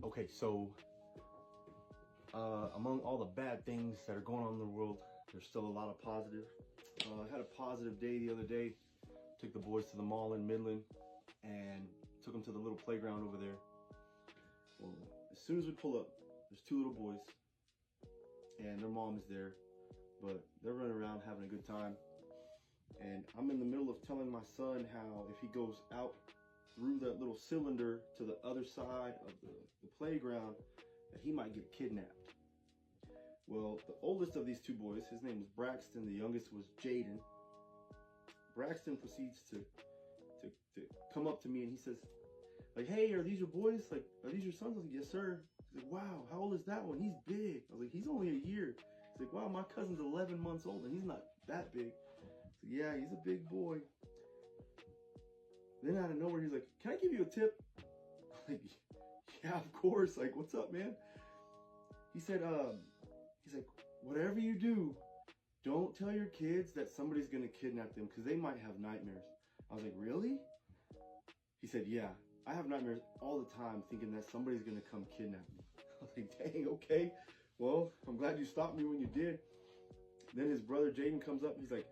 Okay, so among all the bad things that are going on in the world, there's still a lot of positive. I had a positive day the other day. Took the boys to the mall in Midland and took them to the little playground over there. Well, as soon as we pull up, there's two little boys and their mom is there, but they're running around having a good time. And I'm in the middle of telling my son how if he goes out through that little cylinder to the other side of the playground, that he might get kidnapped. Well, the oldest of these two boys, his name was Braxton, the youngest was Jaden. Braxton proceeds to come up to me and he says, like, hey, are these your boys? Like, are these your sons? I was like, yes, sir. He's like, wow, how old is that one? He's big. I was like, he's only a year. He's like, wow, my cousin's 11 months old and he's not that big. I said, yeah, he's a big boy. Then out of nowhere, he's like, can I give you a tip? I'm like, yeah, of course. Like, what's up, man? He said, he's like, whatever you do, don't tell your kids that somebody's gonna kidnap them because they might have nightmares. I was like, really? He said, yeah, I have nightmares all the time thinking that somebody's gonna come kidnap me. I was like, dang, okay. Well, I'm glad you stopped me when you did. Then his brother Jaden comes up. He's like,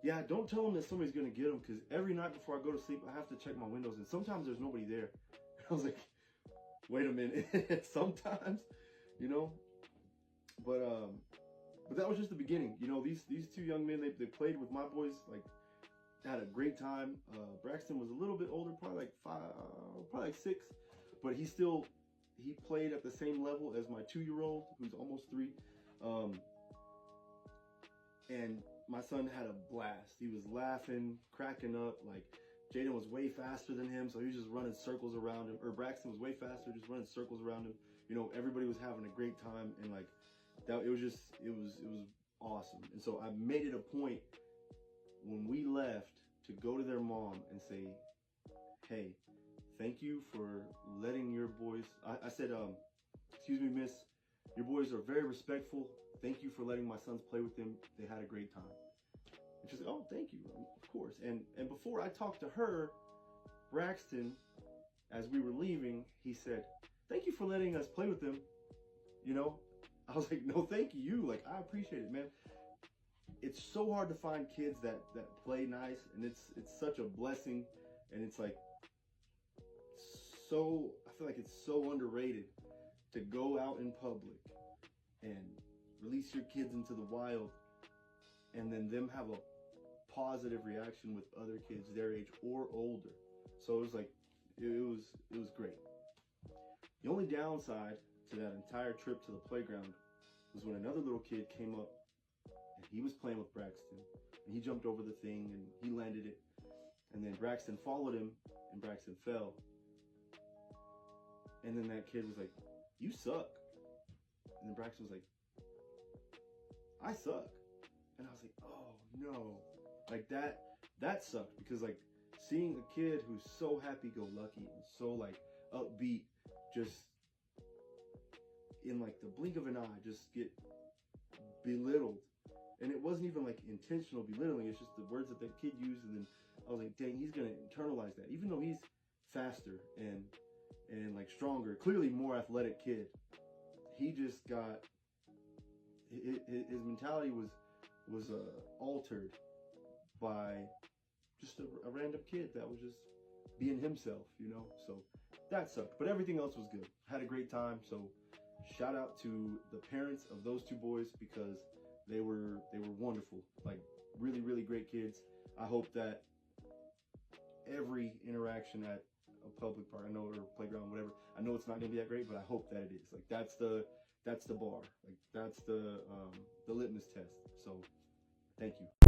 yeah, don't tell him that somebody's gonna get him because every night before I go to sleep, I have to check my windows and sometimes there's nobody there. I was like, wait a minute. Sometimes, you know, but that was just the beginning. You know, these two young men, they played with my boys, like had a great time. Braxton was a little bit older, probably like probably like 6, but he played at the same level as my 2-year-old, who's almost 3. And my son had a blast. He was laughing, cracking up. Like, Jaden was way faster than him, so he was just running circles around him. Or Braxton was way faster, just running circles around him. You know, everybody was having a great time, and like that, it was awesome. And so I made it a point when we left to go to their mom and say, hey, thank you for letting your boys. I said, excuse me, miss. Your boys are very respectful. Thank you for letting my sons play with them. They had a great time. And she's like, oh, thank you, of course. And before I talked to her, Braxton, as we were leaving, he said, thank you for letting us play with them. You know, I was like, no, thank you. Like, I appreciate it, man. It's so hard to find kids that play nice, and it's such a blessing. And it's like, I feel like it's so underrated to go out in public and release your kids into the wild and then them have a positive reaction with other kids their age or older. So it was like, it was great. The only downside to that entire trip to the playground was when another little kid came up and he was playing with Braxton and he jumped over the thing and he landed it. And then Braxton followed him and Braxton fell. And then that kid was like, you suck. And then Braxton was like, I suck. And I was like, oh no. Like that sucked because like seeing a kid who's so happy-go-lucky and so like upbeat, just in like the blink of an eye, just get belittled. And it wasn't even like intentional belittling, it's just the words that kid used. And then I was like, dang, he's gonna internalize that. Even though he's faster and like stronger, clearly more athletic kid, he just got, his mentality was altered by just a random kid that was just being himself, you know? So that sucked, but everything else was good. Had a great time. So shout out to the parents of those two boys because they were wonderful, like really, really great kids. I hope that every interaction at a public park, I know, or playground, whatever, I know it's not gonna be that great, but I hope that it is. Like that's the bar. Like that's the litmus test. So thank you.